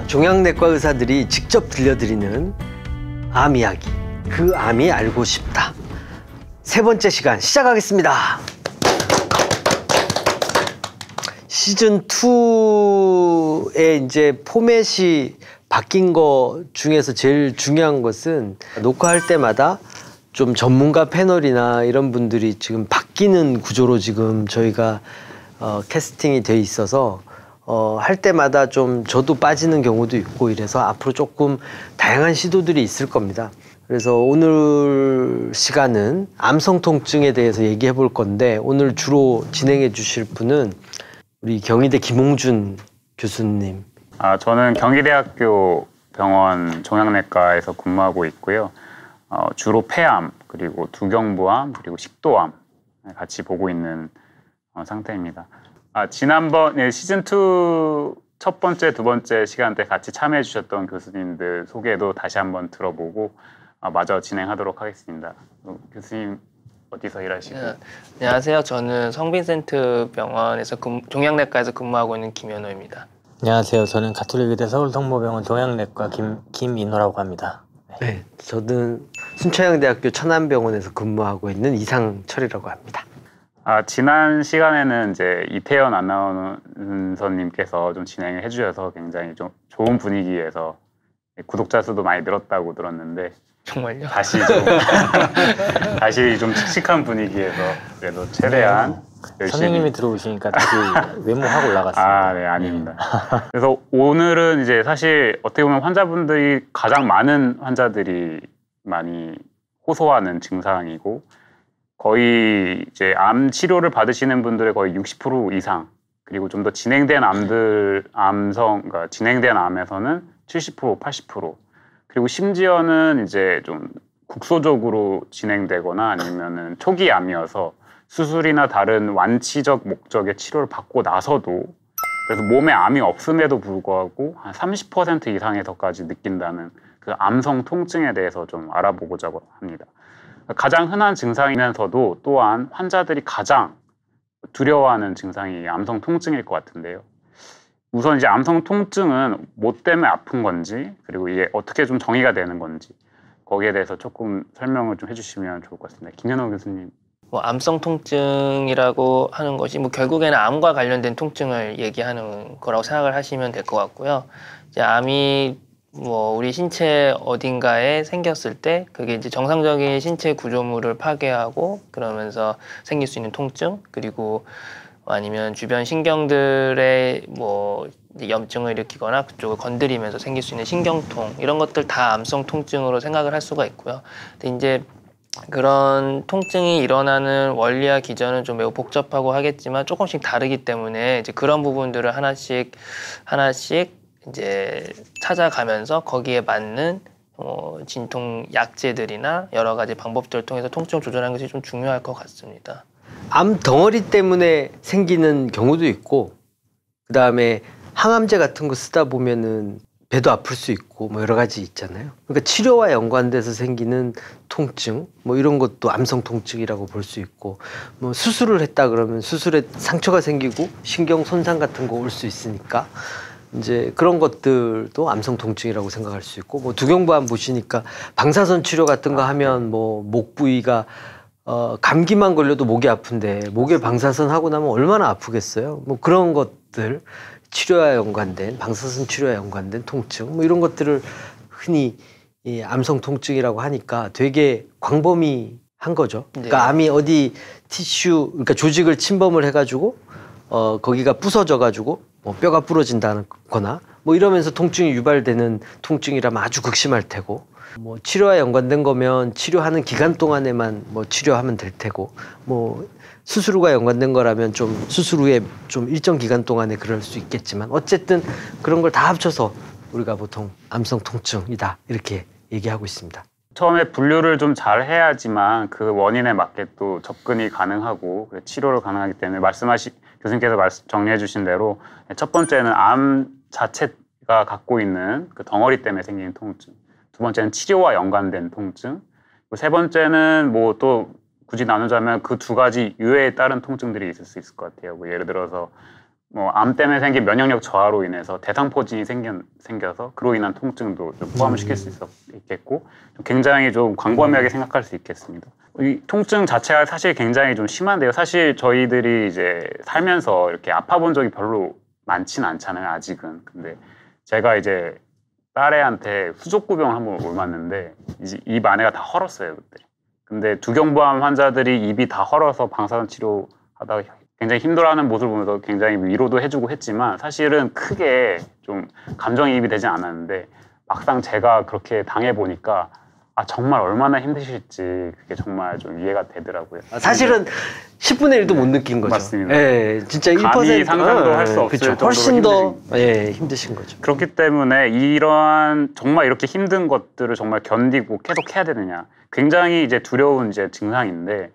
종양내과 의사들이 직접 들려드리는 암 이야기, 그 암이 알고 싶다. 세 번째 시간 시작하겠습니다. 시즌 2의 이제 포맷이 바뀐 거 중에서 제일 중요한 것은 녹화할 때마다 좀 전문가 패널이나 이런 분들이 지금 바뀌는 구조로 지금 저희가 캐스팅이 돼 있어서 할 때마다 좀 저도 빠지는 경우도 있고 이래서 앞으로 조금 다양한 시도들이 있을 겁니다. 그래서 오늘 시간은 암성 통증에 대해서 얘기해 볼 건데 오늘 주로 진행해 주실 분은 우리 경희대 김홍준 교수님. 저는 경희대학교 병원 종양내과에서 근무하고 있고요. 주로 폐암, 그리고 두경부암, 그리고 식도암 같이 보고 있는 상태입니다. 지난번 시즌2 첫 번째, 두 번째 시간 때 같이 참여해 주셨던 교수님들 소개도 다시 한번 들어보고 마저 진행하도록 하겠습니다. 교수님 어디서 일하시고? 안녕하세요. 저는 성빈센트 병원에서 종양내과에서 근무하고 있는 김현호입니다. 안녕하세요. 저는 가톨릭의대 서울성모병원 종양내과 김인호라고 합니다. 네, 저는 순천향대학교 천안병원에서 근무하고 있는 이상철이라고 합니다. 지난 시간에는 이제 이태현 아나운서님께서 좀 진행을 해주셔서 굉장히 좀 좋은 분위기에서 구독자 수도 많이 늘었다고 들었는데 정말요? 다시 좀 칙칙한 분위기에서 그래도 최대한 열심히 선생님이 들어오시니까 다시 외모하고 올라갔습니다. 네, 아닙니다. 그래서 오늘은 이제 사실 어떻게 보면 환자분들이 가장 많은 환자들이 많이 호소하는 증상이고 거의 이제 암 치료를 받으시는 분들의 거의 60% 이상, 그리고 좀 더 진행된 그러니까 진행된 암에서는 70%, 80%, 그리고 심지어는 이제 좀 국소적으로 진행되거나 아니면은 초기 암이어서 수술이나 다른 완치적 목적의 치료를 받고 나서도 그래서 몸에 암이 없음에도 불구하고 한 30% 이상에서까지 느낀다는 그 암성 통증에 대해서 좀 알아보고자 합니다. 가장 흔한 증상이면서도 또한 환자들이 가장 두려워하는 증상이 암성 통증일 것 같은데요. 우선 이제 암성 통증은 뭐 때문에 아픈 건지, 그리고 이게 어떻게 좀 정의가 되는 건지 거기에 대해서 조금 설명을 좀 해주시면 좋을 것 같습니다. 김현호 교수님. 암성 통증이라고 하는 것이 결국에는 암과 관련된 통증을 얘기하는 거라고 생각을 하시면 될 것 같고요. 이제 암이 우리 신체 어딘가에 생겼을 때 그게 이제 정상적인 신체 구조물을 파괴하고 그러면서 생길 수 있는 통증, 그리고 아니면 주변 신경들의 염증을 일으키거나 그쪽을 건드리면서 생길 수 있는 신경통, 이런 것들 다 암성 통증으로 생각을 할 수가 있고요. 근데 이제 그런 통증이 일어나는 원리와 기전은 좀 매우 복잡하고 하겠지만 조금씩 다르기 때문에 이제 그런 부분들을 하나씩 이제 찾아가면서 거기에 맞는 진통 약제들이나 여러 가지 방법들을 통해서 통증을 조절하는 것이 좀 중요할 것 같습니다. 암 덩어리 때문에 생기는 경우도 있고, 그 다음에 항암제 같은 거 쓰다 보면은 배도 아플 수 있고 여러 가지 있잖아요. 그러니까 치료와 연관돼서 생기는 통증 이런 것도 암성 통증이라고 볼 수 있고, 수술을 했다 그러면 수술에 상처가 생기고 신경 손상 같은 거 올 수 있으니까 이제 그런 것들도 암성 통증이라고 생각할 수 있고, 두경부암 보시니까 방사선 치료 같은 거 하면 목 부위가 감기만 걸려도 목이 아픈데 목에 방사선 하고 나면 얼마나 아프겠어요. 그런 것들, 치료와 연관된, 방사선 치료와 연관된 통증 이런 것들을 흔히 이 암성 통증이라고 하니까 되게 광범위한 거죠. 그러니까 암이 어디 티슈, 그러니까 조직을 침범을 해가지고 거기가 부서져가지고 뼈가 부러진다거나 이러면서 통증이 유발되는 통증이라면 아주 극심할 테고, 치료와 연관된 거면 치료하는 기간 동안에만 치료하면 될 테고, 수술과 연관된 거라면 좀 수술 후에 좀 일정 기간 동안에 그럴 수 있겠지만 어쨌든 그런 걸 다 합쳐서 우리가 보통 암성 통증이다 이렇게 얘기하고 있습니다. 처음에 분류를 좀 잘 해야지만 그 원인에 맞게 또 접근이 가능하고 치료를 가능하기 때문에 교수님께서 정리해 주신 대로 첫 번째는 암 자체가 갖고 있는 그 덩어리 때문에 생기는 통증, 두 번째는 치료와 연관된 통증, 세 번째는 또 굳이 나누자면 그 두 가지 유해에 따른 통증들이 있을 수 있을 것 같아요. 예를 들어서 뭐 암 때문에 생긴 면역력 저하로 인해서 대상포진이 생겨서 그로 인한 통증도 좀 포함을 시킬 수 있겠고 굉장히 좀 광범위하게 생각할 수 있겠습니다. 이 통증 자체가 사실 굉장히 좀 심한데요. 사실 저희들이 이제 살면서 이렇게 아파본 적이 별로 많지는 않잖아요, 아직은. 근데 제가 이제 딸애한테 수족구병을 한번 옮았는데 이제 입 안에가 다 헐었어요, 그때. 근데 두경부암 환자들이 입이 다 헐어서 방사선 치료하다가 굉장히 힘들어하는 모습을 보면서 굉장히 위로도 해주고 했지만 사실은 크게 좀 감정이입이 되지 않았는데 막상 제가 그렇게 당해보니까 아 정말 얼마나 힘드실지 그게 정말 좀 이해가 되더라고요. 사실은 10분의 1도 못 느낀 거죠. 맞습니다. 예, 진짜 감히 1% 상상도 할 수 없을 정도로 훨씬 더 힘드신 거죠. 그렇기 때문에 이러한 정말 이렇게 힘든 것들을 정말 견디고 계속 해야 되느냐 굉장히 이제 두려운 이제 증상인데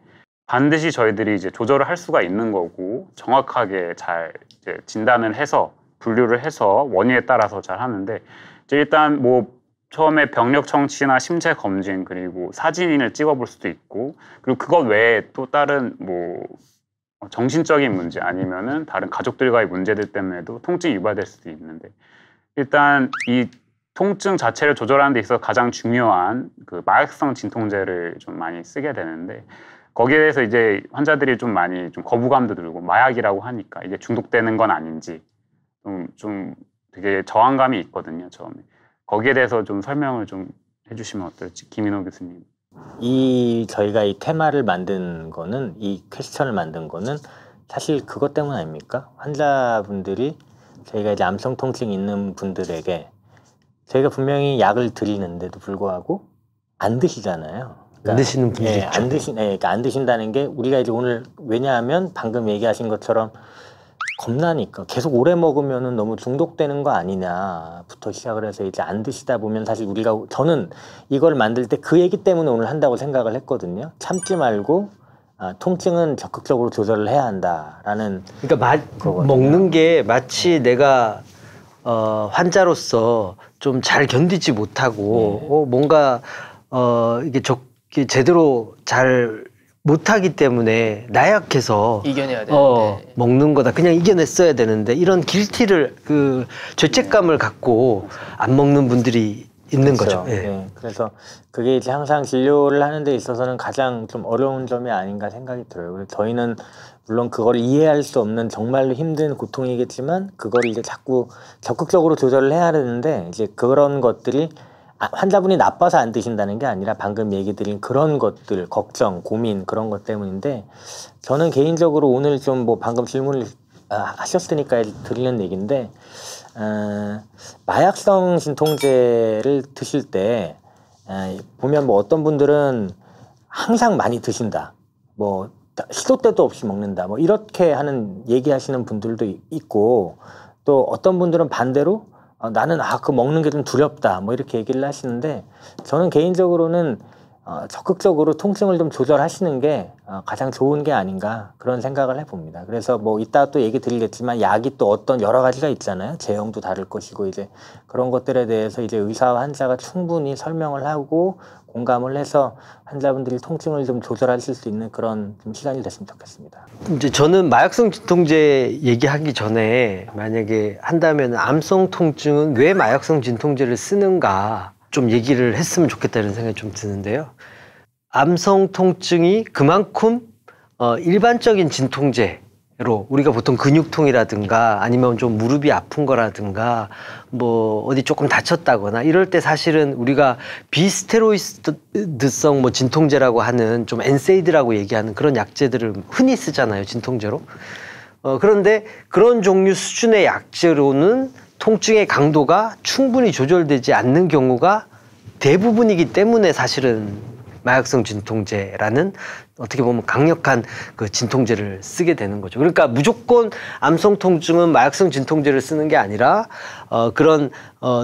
반드시 저희들이 이제 조절을 할 수가 있는 거고 정확하게 잘 이제 진단을 해서 분류를 해서 원인에 따라서 잘 하는데 이제 일단 뭐 처음에 병력 청취나 심체 검진 그리고 사진을 찍어볼 수도 있고 그리고 그것 외에 또 다른 뭐 정신적인 문제 아니면은 다른 가족들과의 문제들 때문에도 통증이 유발될 수도 있는데 일단 이 통증 자체를 조절하는 데 있어서 가장 중요한 그 마약성 진통제를 좀 많이 쓰게 되는데 거기에 대해서 이제 환자들이 좀 많이 좀 거부감도 들고 마약이라고 하니까 이게 중독되는 건 아닌지 좀 되게 저항감이 있거든요, 처음에. 거기에 대해서 좀 설명을 좀 해주시면 어떨지, 김인호 교수님. 저희가 이 테마를 만든 거는, 이 퀘스천을 만든 거는 사실 그것 때문 아닙니까? 환자분들이 저희가 이제 암성 통증이 있는 분들에게 저희가 분명히 약을 드리는데도 불구하고 안 드시잖아요. 안 드시는 분들이 있죠. 그러니까 안 드신다는 게 우리가 이제 오늘 왜냐하면 방금 얘기하신 것처럼 겁나니까 계속 오래 먹으면은 너무 중독되는 거 아니냐부터 시작을 해서 이제 안 드시다 보면 사실 저는 이걸 만들 때 그 얘기 때문에 오늘 한다고 생각을 했거든요. 참지 말고 통증은 적극적으로 조절을 해야 한다라는. 그러니까 먹는 게 마치 내가 환자로서 좀 잘 견디지 못하고 뭔가 이게 제대로 잘 못하기 때문에 나약해서 이겨내야 되는데 먹는 거다. 그냥 이겨냈어야 되는데 이런 길티를 죄책감을 갖고 안 먹는 분들이 있는 그렇죠. 거죠. 예. 네. 그래서 그게 이제 항상 진료를 하는 데 있어서는 가장 좀 어려운 점이 아닌가 생각이 들어요. 그래서 저희는 물론 그걸 이해할 수 없는 정말로 힘든 고통이겠지만 그걸 이제 자꾸 적극적으로 조절을 해야 되는데 이제 그런 것들이 환자분이 나빠서 안 드신다는 게 아니라 방금 얘기 드린 그런 것들, 걱정, 고민 그런 것 때문인데 저는 개인적으로 오늘 좀 뭐 방금 질문을 하셨으니까 드리는 얘기인데 마약성 진통제를 드실 때 보면 뭐 어떤 분들은 항상 많이 드신다, 뭐 시도 때도 없이 먹는다, 뭐 이렇게 얘기하시는 분들도 있고 또 어떤 분들은 반대로 나는 그 먹는 게 좀 두렵다 뭐 이렇게 얘기를 하시는데 저는 개인적으로는 적극적으로 통증을 좀 조절하시는 게 가장 좋은 게 아닌가 그런 생각을 해봅니다. 그래서 뭐 이따 또 얘기 드리겠지만 약이 또 어떤 여러 가지가 있잖아요. 제형도 다를 것이고 이제 그런 것들에 대해서 이제 의사와 환자가 충분히 설명을 하고 공감을 해서 환자분들이 통증을 좀 조절하실 수 있는 그런 좀 시간이 됐으면 좋겠습니다. 이제 저는 마약성 진통제 얘기하기 전에 만약에 한다면 암성 통증은 왜 마약성 진통제를 쓰는가 좀 얘기를 했으면 좋겠다는 생각이 좀 드는데요. 암성 통증이 그만큼 일반적인 진통제로 우리가 보통 근육통이라든가 아니면 좀 무릎이 아픈 거라든가 뭐 어디 조금 다쳤다거나 이럴 때 사실은 우리가 비스테로이드성 뭐 진통제라고 하는 좀 엔세이드라고 얘기하는 그런 약제들을 흔히 쓰잖아요, 진통제로. 그런데 그런 종류 수준의 약제로는 통증의 강도가 충분히 조절되지 않는 경우가 대부분이기 때문에 사실은 마약성 진통제라는 어떻게 보면 강력한 그 진통제를 쓰게 되는 거죠. 그러니까 무조건 암성 통증은 마약성 진통제를 쓰는 게 아니라 그런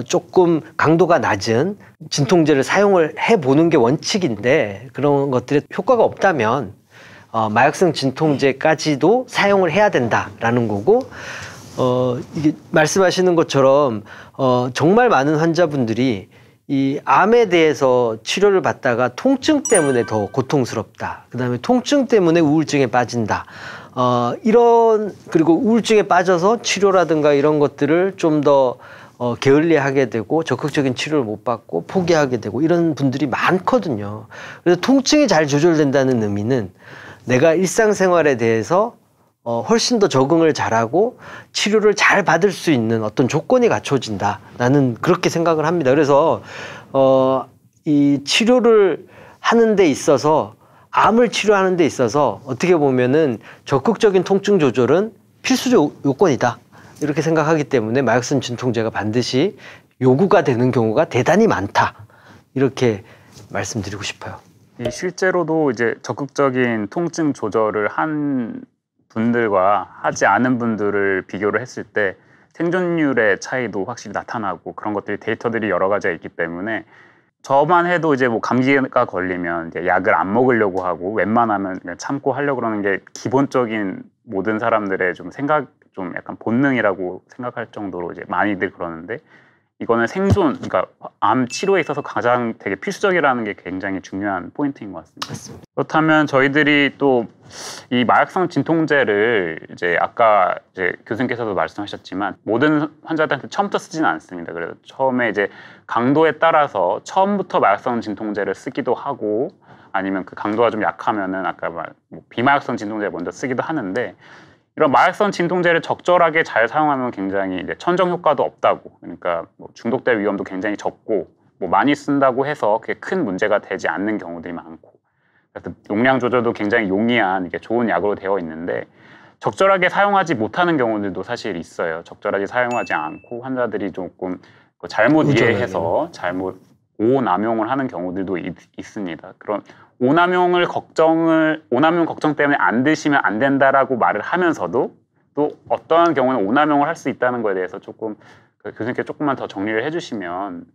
조금 강도가 낮은 진통제를 사용을 해보는 게 원칙인데 그런 것들에 효과가 없다면 마약성 진통제까지도 사용을 해야 된다라는 거고 이게 말씀하시는 것처럼 정말 많은 환자분들이 이 암에 대해서 치료를 받다가 통증 때문에 더 고통스럽다. 그다음에 통증 때문에 우울증에 빠진다. 그리고 우울증에 빠져서 치료라든가 이런 것들을 좀 더 게을리하게 되고 적극적인 치료를 못 받고 포기하게 되고 이런 분들이 많거든요. 그래서 통증이 잘 조절된다는 의미는 내가 일상생활에 대해서 훨씬 더 적응을 잘하고 치료를 잘 받을 수 있는 어떤 조건이 갖춰진다. 나는 그렇게 생각을 합니다. 그래서 이 치료를 하는 데 있어서 암을 치료하는 데 있어서 어떻게 보면은 적극적인 통증 조절은 필수 요건이다. 이렇게 생각하기 때문에 마약성 진통제가 반드시 요구가 되는 경우가 대단히 많다. 이렇게 말씀드리고 싶어요. 실제로도 이제 적극적인 통증 조절을 한 분들과 하지 않은 분들을 비교를 했을 때 생존율의 차이도 확실히 나타나고 그런 것들이 데이터들이 여러 가지가 있기 때문에 저만 해도 이제 뭐 감기가 걸리면 이제 약을 안 먹으려고 하고 웬만하면 그냥 참고 하려고 그러는 게 기본적인 모든 사람들의 좀 좀 약간 본능이라고 생각할 정도로 이제 많이들 그러는데 이거는 생존, 그러니까 암 치료에 있어서 가장 되게 필수적이라는 게 굉장히 중요한 포인트인 것 같습니다. 그렇다면 저희들이 또 이 마약성 진통제를 이제 아까 이제 교수님께서도 말씀하셨지만 모든 환자들한테 처음부터 쓰지는 않습니다. 그래서 처음에 이제 강도에 따라서 처음부터 마약성 진통제를 쓰기도 하고 아니면 그 강도가 좀 약하면은 아까 뭐 비마약성 진통제 먼저 쓰기도 하는데 이런 마약성 진통제를 적절하게 잘 사용하면 굉장히 이제 천정 효과도 없다고, 그러니까 뭐 중독될 위험도 굉장히 적고 뭐 많이 쓴다고 해서 그게 큰 문제가 되지 않는 경우들이 많고, 그래서 용량 조절도 굉장히 용이한 이게 좋은 약으로 되어 있는데 적절하게 사용하지 못하는 경우들도 사실 있어요. 적절하게 사용하지 않고 환자들이 조금 잘못 이해해서 잘못 오남용을 하는 경우들도 있습니다. 그런 오남용 걱정 때문에 안 드시면 안 된다라고 말을 하면서도 또 어떠한 경우는 오남용을 할 수 있다는 거에 대해서 조금 교수님께 조금만 더 정리를 해주시면.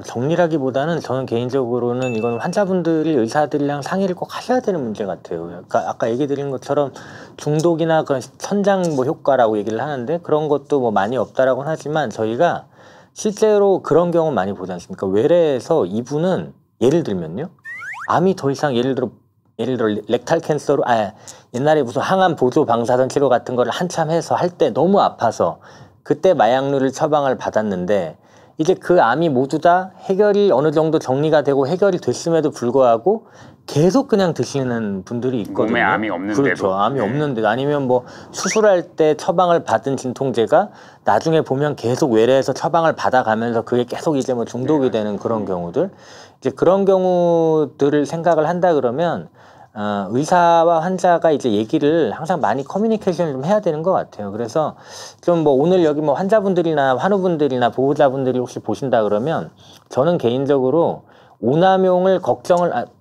정리라기보다는 저는 개인적으로는 이건 환자분들이 의사들이랑 상의를 꼭 하셔야 되는 문제 같아요. 그러니까 아까 얘기 드린 것처럼 중독이나 그런 선장 뭐 효과라고 얘기를 하는데 그런 것도 뭐 많이 없다라고는 하지만 저희가 실제로 그런 경우 많이 보지 않습니까? 외래에서 이분은 예를 들면요, 암이 더 이상 예를 들어 렉탈 캔서로 옛날에 무슨 항암 보조 방사선 치료 같은 거를 한참 해서 할 때 너무 아파서 그때 마약류를 처방을 받았는데 이제 그 암이 모두 다 해결이 어느 정도 정리가 되고 해결이 됐음에도 불구하고 계속 그냥 드시는 분들이 있거든요. 몸에 암이 없는데도. 그렇죠. 암이 없는데도. 아니면 뭐 수술할 때 처방을 받은 진통제가 나중에 보면 계속 외래에서 처방을 받아가면서 그게 계속 이제 뭐 중독이 되는 그런 경우들. 이제 그런 경우들을 생각을 한다 그러면 의사와 환자가 이제 얘기를 항상 많이 커뮤니케이션을 좀 해야 되는 것 같아요. 그래서 좀 뭐 오늘 여기 뭐 환자분들이나 환우분들이나 보호자분들이 혹시 보신다 그러면 저는 개인적으로 오남용을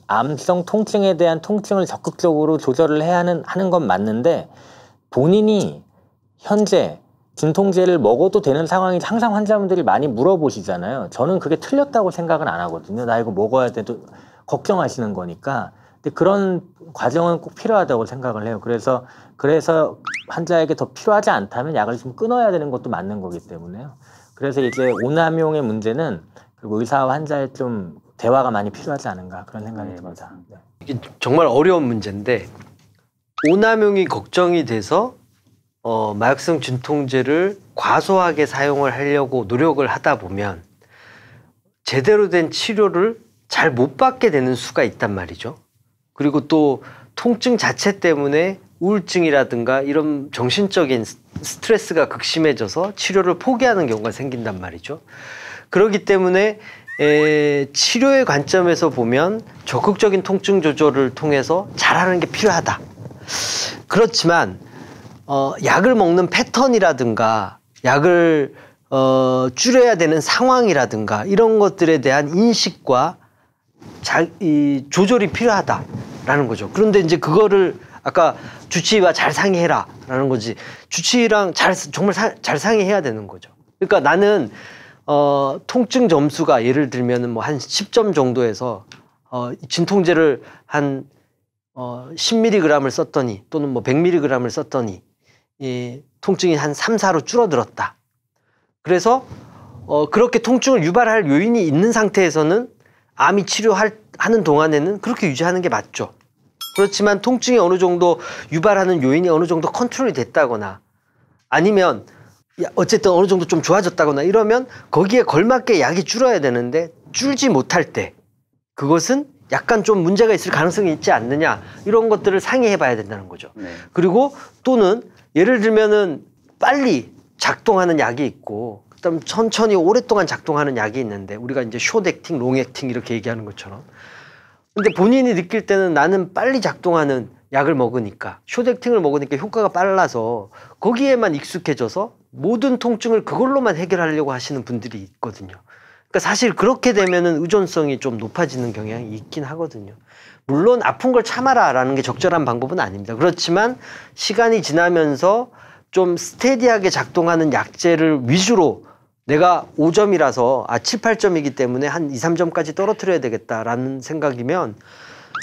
암성 통증에 대한 통증을 적극적으로 조절을 해야 하는 건 맞는데 본인이 현재 진통제를 먹어도 되는 상황이 항상 환자분들이 많이 물어보시잖아요. 저는 그게 틀렸다고 생각은 안 하거든요. 나 이거 먹어야 돼도 걱정하시는 거니까. 근데 그런 과정은 꼭 필요하다고 생각을 해요. 그래서 환자에게 더 필요하지 않다면 약을 좀 끊어야 되는 것도 맞는 거기 때문에요. 그래서 이제 오남용의 문제는 그리고 의사와 환자의 좀 대화가 많이 필요하지 않은가 그런 생각이 듭니다. 네. 이게 정말 어려운 문제인데 오남용이 걱정이 돼서 마약성 진통제를 과소하게 사용을 하려고 노력을 하다 보면 제대로 된 치료를 잘 못 받게 되는 수가 있단 말이죠. 그리고 또 통증 자체 때문에 우울증이라든가 이런 정신적인 스트레스가 극심해져서 치료를 포기하는 경우가 생긴단 말이죠. 그렇기 때문에 치료의 관점에서 보면 적극적인 통증 조절을 통해서 잘하는 게 필요하다. 그렇지만 약을 먹는 패턴이라든가 약을 줄여야 되는 상황이라든가 이런 것들에 대한 인식과 조절이 필요하다라는 거죠. 그런데 이제 그거를 아까 주치의와 잘 상의해라라는 거지. 주치의랑 정말 잘 상의해야 되는 거죠. 그러니까 나는 통증 점수가 예를 들면은 뭐 한 10점 정도에서 진통제를 한 10mg을 썼더니 또는 뭐 100mg을 썼더니 이 통증이 한 3, 4로 줄어들었다. 그래서 그렇게 통증을 유발할 요인이 있는 상태에서는 암이 치료하는 동안에는 그렇게 유지하는 게 맞죠. 그렇지만 통증이 어느 정도 유발하는 요인이 어느 정도 컨트롤이 됐다거나 아니면 어쨌든 어느 정도 좀 좋아졌다거나 이러면 거기에 걸맞게 약이 줄어야 되는데 줄지 못할 때 그것은 약간 좀 문제가 있을 가능성이 있지 않느냐 이런 것들을 상의해 봐야 된다는 거죠. 네. 그리고 또는 예를 들면은 빨리 작동하는 약이 있고 그다음 천천히 오랫동안 작동하는 약이 있는데 우리가 이제 숏액팅, 롱액팅 이렇게 얘기하는 것처럼 근데 본인이 느낄 때는 나는 빨리 작동하는 약을 먹으니까 숏액팅을 먹으니까 효과가 빨라서 거기에만 익숙해져서 모든 통증을 그걸로만 해결하려고 하시는 분들이 있거든요. 그러니까 사실 그렇게 되면은 의존성이 좀 높아지는 경향이 있긴 하거든요. 물론 아픈 걸 참아라라는 게 적절한 방법은 아닙니다. 그렇지만 시간이 지나면서 좀 스테디하게 작동하는 약제를 위주로 내가 5점이라서 7, 8점이기 때문에 한 2, 3점까지 떨어뜨려야 되겠다라는 생각이면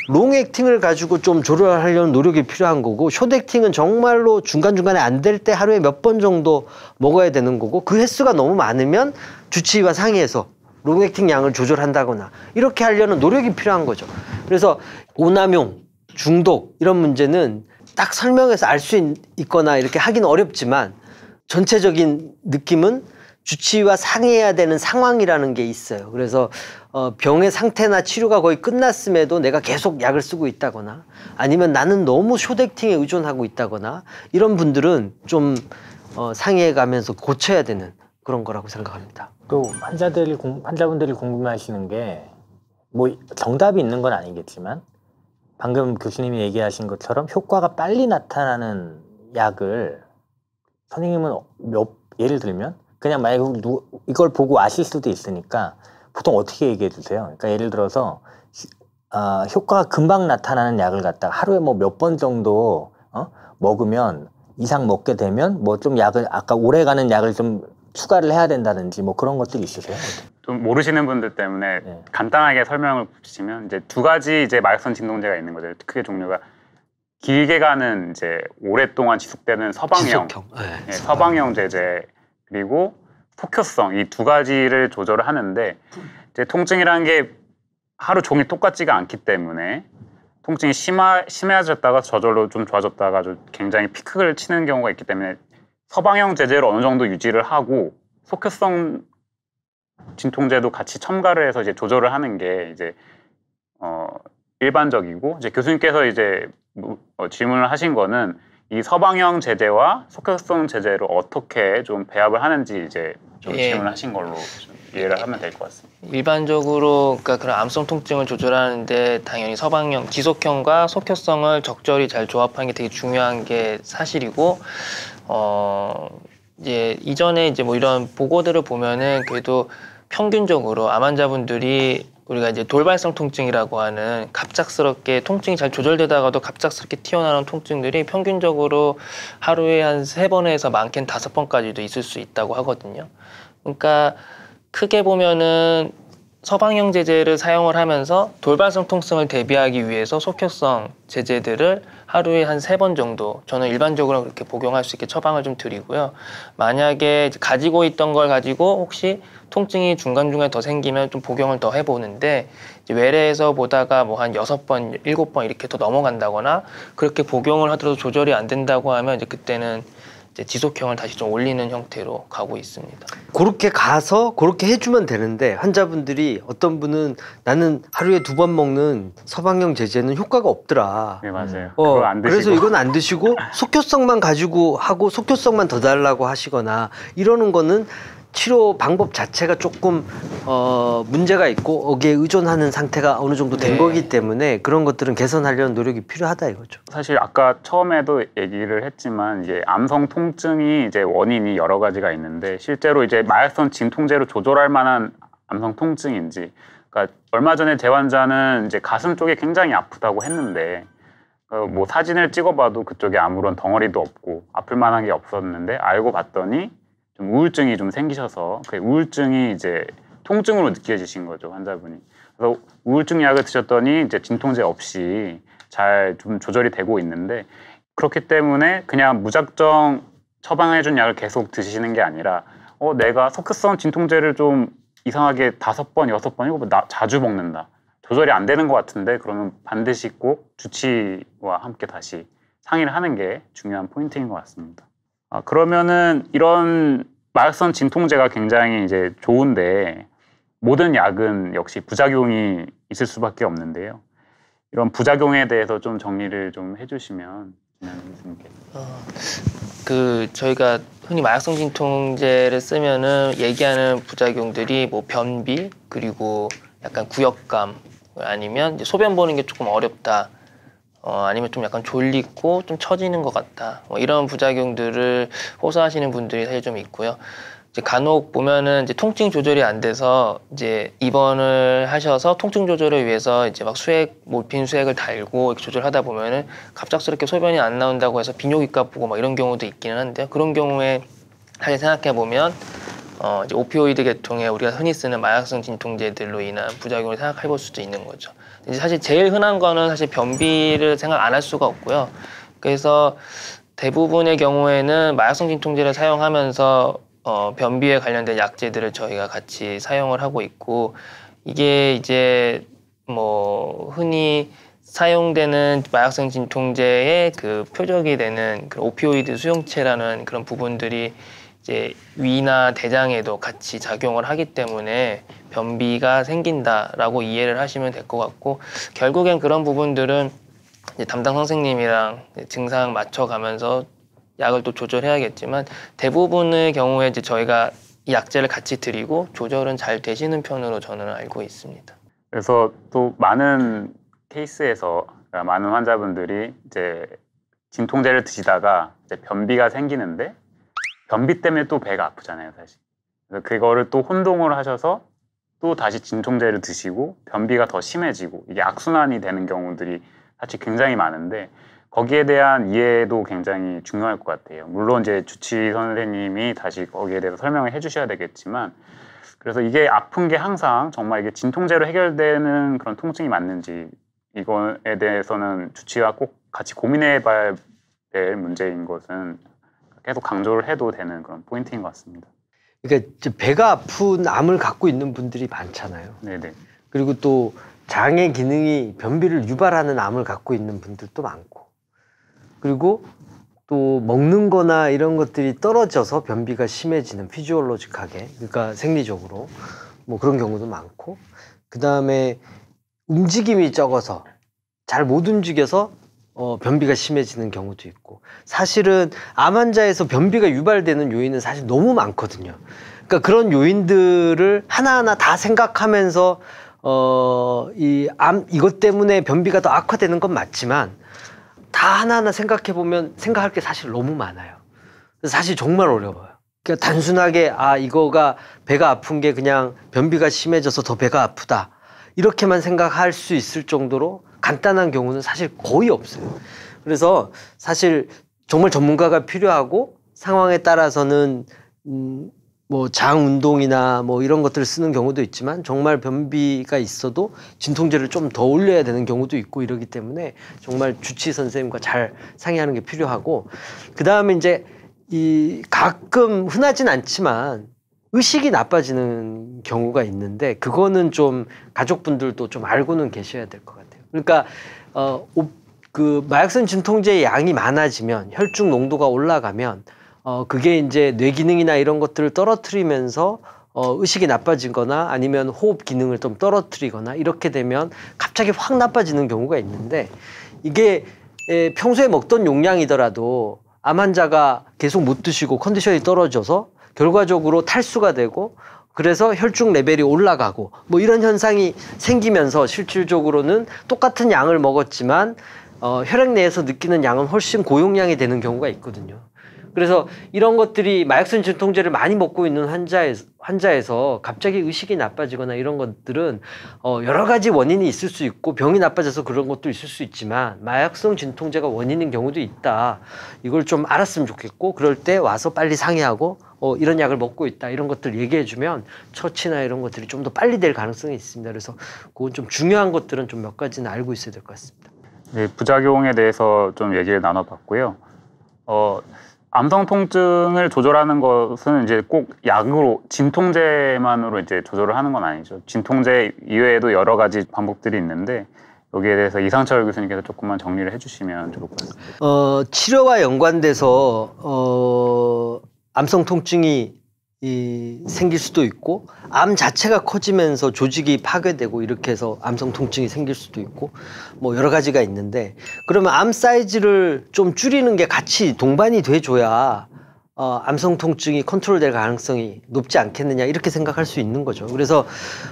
롱액팅을 가지고 좀 조절하려는 노력이 필요한 거고 숏액팅은 정말로 중간중간에 안 될 때 하루에 몇 번 정도 먹어야 되는 거고 그 횟수가 너무 많으면 주치의와 상의해서 롱액팅 양을 조절한다거나 이렇게 하려는 노력이 필요한 거죠. 그래서 오남용, 중독 이런 문제는 딱 설명해서 알 수 있거나 이렇게 하긴 어렵지만 전체적인 느낌은 주치의와 상의해야 되는 상황이라는 게 있어요. 그래서 병의 상태나 치료가 거의 끝났음에도 내가 계속 약을 쓰고 있다거나 아니면 나는 너무 숏액팅에 의존하고 있다거나 이런 분들은 좀 상의해 가면서 고쳐야 되는 그런 거라고 생각합니다. 또 환자분들이 궁금해하시는 게 뭐 정답이 있는 건 아니겠지만 방금 교수님이 얘기하신 것처럼 효과가 빨리 나타나는 약을 선생님은 예를 들면 그냥 만약에 이걸 보고 아실 수도 있으니까 보통 어떻게 얘기해 주세요? 그러니까 예를 들어서 효과가 금방 나타나는 약을 갖다가 하루에 뭐 몇 번 정도 먹으면 이상 먹게 되면 뭐 좀 약을 아까 오래가는 약을 좀 추가를 해야 된다든지 뭐 그런 것들이 있으세요? 좀 모르시는 분들 때문에 네. 간단하게 설명을 붙이면 이제 두 가지 이제 마약성 진통제가 있는 거죠. 크게 종류가 길게 가는 이제 오랫동안 지속되는 서방형, 네, 서방형 제제 그리고 속효성 이 두 가지를 조절을 하는데 이제 통증이라는 게 하루 종일 똑같지가 않기 때문에 통증이 심해졌다가 저절로 좀 좋아졌다가 굉장히 피크를 치는 경우가 있기 때문에 서방형 제제를 어느 정도 유지를 하고 속효성 진통제도 같이 첨가를 해서 이제 조절을 하는 게 이제 일반적이고 이제 교수님께서 이제 질문을 하신 거는 이 서방형 제제와 속효성 제제를 어떻게 좀 배합을 하는지 이제 좀 질문하신 걸로 좀 이해를 하면 될 것 같습니다. 일반적으로 그러니까 그런 암성 통증을 조절하는데 당연히 서방형, 지속형과 속효성을 적절히 잘 조합하는 게 되게 중요한 게 사실이고 이제 이전에 이제 뭐 이런 보고들을 보면은 그래도 평균적으로 암 환자분들이 우리가 이제 돌발성 통증이라고 하는 갑작스럽게 통증이 잘 조절되다가도 갑작스럽게 튀어나오는 통증들이 평균적으로 하루에 한 3번에서 많게는 5번까지도 있을 수 있다고 하거든요. 그러니까 크게 보면은 서방형 제제를 사용을 하면서 돌발성 통증을 대비하기 위해서 속효성 제제들을 하루에 한 3번 정도 저는 일반적으로 그렇게 복용할 수 있게 처방을 좀 드리고요. 만약에 가지고 있던 걸 가지고 혹시 통증이 중간중간에 더 생기면 좀 복용을 더 해보는데 외래에서 보다가 뭐 한 6번, 7번 이렇게 더 넘어간다거나 그렇게 복용을 하더라도 조절이 안 된다고 하면 이제 그때는 이제 지속형을 다시 좀 올리는 형태로 가고 있습니다. 그렇게 가서 그렇게 해주면 되는데 환자분들이 어떤 분은 나는 하루에 2번 먹는 서방형 제제는 효과가 없더라. 네 맞아요. 그거 안 드시고. 그래서 이건 안 드시고 속효성만 가지고 하고 속효성만 더 달라고 하시거나 이러는 거는 치료 방법 자체가 조금 문제가 있고 거기에 의존하는 상태가 어느 정도 된 거기 때문에 그런 것들은 개선하려는 노력이 필요하다 이거죠. 사실 아까 처음에도 얘기를 했지만 이제 암성 통증이 이제 원인이 여러 가지가 있는데 실제로 이제 마약성 진통제로 조절할 만한 암성 통증인지 그러니까 얼마 전에 제 환자는 이제 가슴 쪽이 굉장히 아프다고 했는데 뭐 사진을 찍어봐도 그쪽에 아무런 덩어리도 없고 아플 만한 게 없었는데 알고 봤더니 좀 우울증이 좀 생기셔서 그 우울증이 이제 통증으로 느껴지신 거죠 환자분이. 그래서 우울증 약을 드셨더니 이제 진통제 없이 잘 좀 조절이 되고 있는데 그렇기 때문에 그냥 무작정 처방해준 약을 계속 드시는 게 아니라 내가 석회성 진통제를 좀 이상하게 5번, 6번, 7번 자주 먹는다. 조절이 안 되는 것 같은데 그러면 반드시 꼭 주치의와 함께 다시 상의를 하는 게 중요한 포인트인 것 같습니다. 그러면은 이런 마약성 진통제가 굉장히 이제 좋은데 모든 약은 역시 부작용이 있을 수밖에 없는데요. 이런 부작용에 대해서 좀 정리를 좀 해주시면 저희가 흔히 마약성 진통제를 쓰면은 얘기하는 부작용들이 뭐 변비 그리고 약간 구역감 아니면 이제 소변 보는 게 조금 어렵다. 아니면 좀 약간 졸리고 좀 처지는 것 같다. 이런 부작용들을 호소하시는 분들이 사실 좀 있고요. 이제 간혹 보면은 이제 통증 조절이 안 돼서 이제 입원을 하셔서 통증 조절을 위해서 이제 막 몰핀 수액을 달고 이렇게 조절하다 보면은 갑작스럽게 소변이 안 나온다고 해서 비뇨기과 보고 막 이런 경우도 있기는 한데요. 그런 경우에 사실 생각해 보면 이제 오피오이드 계통의 우리가 흔히 쓰는 마약성 진통제들로 인한 부작용을 생각해 볼 수도 있는 거죠. 이제 사실 제일 흔한 거는 사실 변비를 생각 안 할 수가 없고요. 그래서 대부분의 경우에는 마약성 진통제를 사용하면서 변비에 관련된 약제들을 저희가 같이 사용을 하고 있고, 이게 이제 뭐 흔히 사용되는 마약성 진통제의 그 표적이 되는 그 오피오이드 수용체라는 그런 부분들이 이제 위나 대장에도 같이 작용을 하기 때문에 변비가 생긴다라고 이해를 하시면 될 것 같고, 결국엔 그런 부분들은 이제 담당 선생님이랑 증상 맞춰가면서 약을 또 조절해야겠지만 대부분의 경우에 이제 저희가 이 약제를 같이 드리고 조절은 잘 되시는 편으로 저는 알고 있습니다. 그래서 또 많은 케이스에서 많은 환자분들이 이제 진통제를 드시다가 이제 변비가 생기는데 변비 때문에 또 배가 아프잖아요, 사실. 그래서 그거를 또 혼동을 하셔서 또 다시 진통제를 드시고 변비가 더 심해지고 이게 악순환이 되는 경우들이 사실 굉장히 많은데 거기에 대한 이해도 굉장히 중요할 것 같아요. 물론 이제 주치 선생님이 다시 거기에 대해서 설명을 해주셔야 되겠지만, 그래서 이게 아픈 게 항상 정말 이게 진통제로 해결되는 그런 통증이 맞는지 이거에 대해서는 주치와 꼭 같이 고민해봐야 될 문제인 것은 계속 강조를 해도 되는 그런 포인트인 것 같습니다. 그러니까 배가 아픈 암을 갖고 있는 분들이 많잖아요. 네네. 그리고 또 장의 기능이 변비를 유발하는 암을 갖고 있는 분들도 많고, 그리고 또 먹는 거나 이런 것들이 떨어져서 변비가 심해지는 피지올로직하게, 그러니까 생리적으로 뭐 그런 경우도 많고, 그 다음에 움직임이 적어서 잘 못 움직여서 변비가 심해지는 경우도 있고, 사실은 암 환자에서 변비가 유발되는 요인은 사실 너무 많거든요. 그러니까 그런 요인들을 하나하나 다 생각하면서 이것 때문에 변비가 더 악화되는 건 맞지만 다 하나하나 생각해보면 생각할 게 사실 너무 많아요. 그래서 사실 정말 어려워요. 그러니까 단순하게 이거가 배가 아픈 게 그냥 변비가 심해져서 더 배가 아프다 이렇게만 생각할 수 있을 정도로 간단한 경우는 사실 거의 없어요. 그래서 사실 정말 전문가가 필요하고 상황에 따라서는 뭐 장 운동이나 뭐 이런 것들을 쓰는 경우도 있지만 정말 변비가 있어도 진통제를 좀 더 올려야 되는 경우도 있고 이러기 때문에 정말 주치 선생님과 잘 상의하는 게 필요하고, 그 다음에 이제 가끔 흔하진 않지만 의식이 나빠지는 경우가 있는데 그거는 좀 가족분들도 좀 알고는 계셔야 될 것 같아요. 그러니까 그 마약성 진통제의 양이 많아지면 혈중 농도가 올라가면 그게 이제 뇌 기능이나 이런 것들을 떨어뜨리면서 의식이 나빠지거나 아니면 호흡 기능을 좀 떨어뜨리거나 이렇게 되면 갑자기 확 나빠지는 경우가 있는데, 이게 평소에 먹던 용량이더라도 암 환자가 계속 못 드시고 컨디션이 떨어져서 결과적으로 탈수가 되고 그래서 혈중 레벨이 올라가고 뭐 이런 현상이 생기면서 실질적으로는 똑같은 양을 먹었지만 혈액 내에서 느끼는 양은 훨씬 고용량이 되는 경우가 있거든요. 그래서 이런 것들이 마약성 진통제를 많이 먹고 있는 환자에서 갑자기 의식이 나빠지거나 이런 것들은 여러 가지 원인이 있을 수 있고 병이 나빠져서 그런 것도 있을 수 있지만 마약성 진통제가 원인인 경우도 있다. 이걸 좀 알았으면 좋겠고, 그럴 때 와서 빨리 상의하고 이런 약을 먹고 있다 이런 것들 얘기해주면 처치나 이런 것들이 좀 더 빨리 될 가능성이 있습니다. 그래서 그건 좀 중요한 것들은 좀 몇 가지는 알고 있어야 될 것 같습니다. 네, 부작용에 대해서 좀 얘기를 나눠봤고요. 암성 통증을 조절하는 것은 이제 꼭 약으로 진통제만으로 이제 조절을 하는 건 아니죠. 진통제 이외에도 여러 가지 방법들이 있는데 여기에 대해서 이상철 교수님께서 조금만 정리를 해주시면 좋을 것 같습니다. 치료와 연관돼서 암성 통증이 생길 수도 있고 암 자체가 커지면서 조직이 파괴되고 이렇게 해서 암성 통증이 생길 수도 있고 뭐 여러 가지가 있는데 그러면 암 사이즈를 좀 줄이는 게 같이 동반이 돼줘야 암성 통증이 컨트롤될 가능성이 높지 않겠느냐 이렇게 생각할 수 있는 거죠. 그래서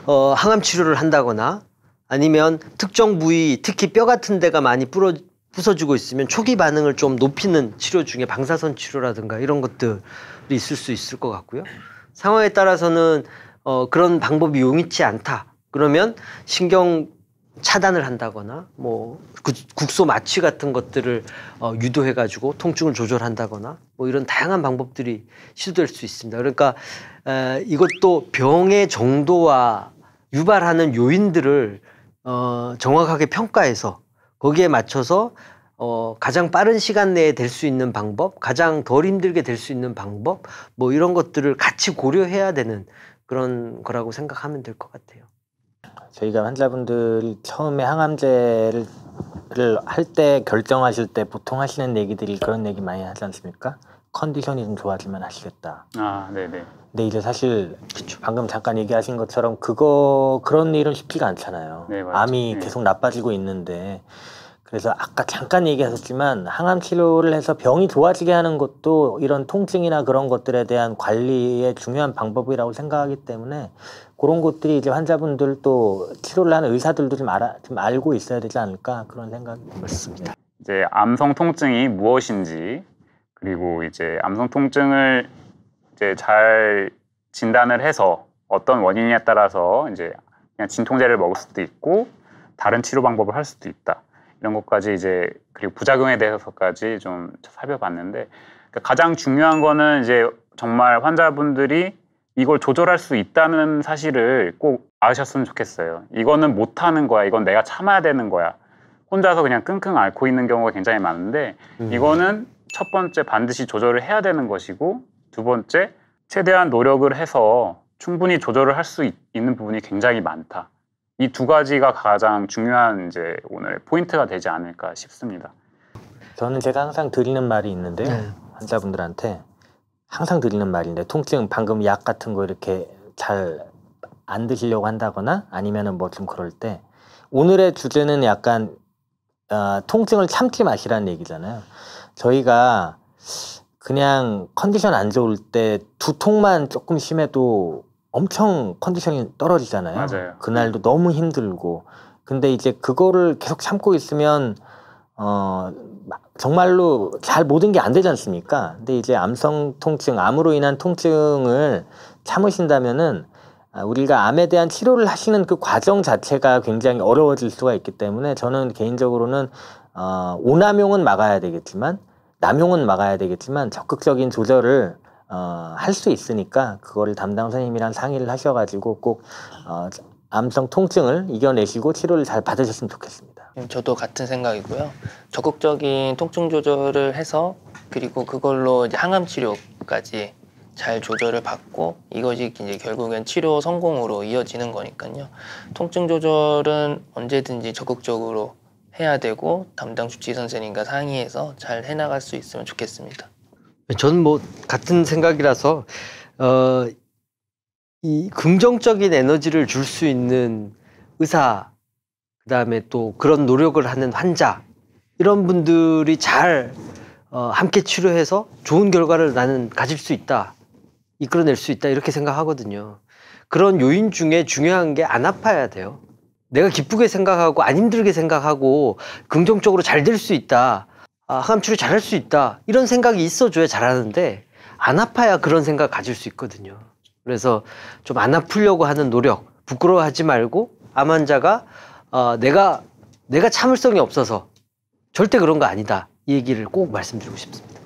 항암 치료를 한다거나 아니면 특정 부위 특히 뼈 같은 데가 많이 부서지고 있으면 초기 반응을 좀 높이는 치료 중에 방사선 치료라든가 이런 것들이 있을 수 있을 것 같고요. 상황에 따라서는 그런 방법이 용이치 않다. 그러면 신경 차단을 한다거나 뭐 국소 마취 같은 것들을 유도해가지고 통증을 조절한다거나 뭐 이런 다양한 방법들이 시도될 수 있습니다. 그러니까 이것도 병의 정도와 유발하는 요인들을 정확하게 평가해서 거기에 맞춰서 가장 빠른 시간 내에 될 수 있는 방법, 가장 덜 힘들게 될 수 있는 방법, 뭐 이런 것들을 같이 고려해야 되는 그런 거라고 생각하면 될 것 같아요. 저희가 환자분들이 처음에 항암제를 할 때 결정하실 때 보통 하시는 얘기들이 그런 얘기 많이 하지 않습니까? 컨디션이 좀 좋아지면 하시겠다. 아, 네네. 근데 이제 사실 그쵸. 방금 잠깐 얘기하신 것처럼 그런 일은 쉽지가 않잖아요. 네, 맞죠. 암이 네. 계속 나빠지고 있는데 그래서 아까 잠깐 얘기하셨지만 항암 치료를 해서 병이 좋아지게 하는 것도 이런 통증이나 그런 것들에 대한 관리의 중요한 방법이라고 생각하기 때문에 그런 것들이 이제 환자분들 또 치료를 하는 의사들도 좀 알고 있어야 되지 않을까 그런 생각이 듭니다. 이제 암성 통증이 무엇인지 그리고 이제 암성 통증을 이제 잘 진단을 해서 어떤 원인에 따라서 이제 그냥 진통제를 먹을 수도 있고 다른 치료 방법을 할 수도 있다. 이런 것까지 이제 그리고 부작용에 대해서까지 좀 살펴봤는데 그러니까 가장 중요한 거는 이제 정말 환자분들이 이걸 조절할 수 있다는 사실을 꼭 아셨으면 좋겠어요. 이거는 못하는 거야. 이건 내가 참아야 되는 거야. 혼자서 그냥 끙끙 앓고 있는 경우가 굉장히 많은데 이거는 첫 번째 반드시 조절을 해야 되는 것이고 두 번째 최대한 노력을 해서 충분히 조절을 할 수 있는 부분이 굉장히 많다. 이 두 가지가 가장 중요한 이제 오늘 포인트가 되지 않을까 싶습니다. 저는 제가 항상 드리는 말이 있는데요. 환자분들한테 항상 드리는 말인데 통증 방금 약 같은 거 이렇게 잘 안 드시려고 한다거나 아니면은 뭐 좀 그럴 때 오늘의 주제는 약간 통증을 참지 마시라는 얘기잖아요. 저희가 그냥 컨디션 안 좋을 때 두통만 조금 심해도 엄청 컨디션이 떨어지잖아요. 맞아요. 그날도 너무 힘들고. 근데 이제 그거를 계속 참고 있으면 정말로 잘 모든 게 안 되지 않습니까? 근데 이제 암성 통증, 암으로 인한 통증을 참으신다면은 우리가 암에 대한 치료를 하시는 그 과정 자체가 굉장히 어려워질 수가 있기 때문에 저는 개인적으로는 오남용은 막아야 되겠지만 남용은 막아야 되겠지만 적극적인 조절을 할 수 있으니까 그거를 담당 선생님이랑 상의를 하셔가지고 꼭 암성 통증을 이겨내시고 치료를 잘 받으셨으면 좋겠습니다. 저도 같은 생각이고요. 적극적인 통증 조절을 해서 그리고 그걸로 이제 항암 치료까지 잘 조절을 받고 이것이 이제 결국엔 치료 성공으로 이어지는 거니까요. 통증 조절은 언제든지 적극적으로 해야 되고 담당 주치의 선생님과 상의해서 잘 해나갈 수 있으면 좋겠습니다. 저는 뭐 같은 생각이라서 이 긍정적인 에너지를 줄 수 있는 의사, 그다음에 또 그런 노력을 하는 환자 이런 분들이 잘 함께 치료해서 좋은 결과를 나는 가질 수 있다, 이끌어낼 수 있다 이렇게 생각하거든요. 그런 요인 중에 중요한 게 안 아파야 돼요. 내가 기쁘게 생각하고 안 힘들게 생각하고 긍정적으로 잘 될 수 있다, 항암 치료 잘할 수 있다 이런 생각이 있어줘야 잘하는데 안 아파야 그런 생각 가질 수 있거든요. 그래서 좀 안 아프려고 하는 노력, 부끄러워하지 말고 암 환자가 내가 참을성이 없어서 절대 그런 거 아니다, 이 얘기를 꼭 말씀드리고 싶습니다.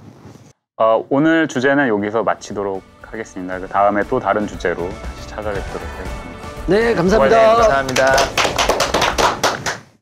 오늘 주제는 여기서 마치도록 하겠습니다. 그 다음에 또 다른 주제로 다시 찾아뵙도록 하겠습니다. 네, 감사합니다. 감사합니다.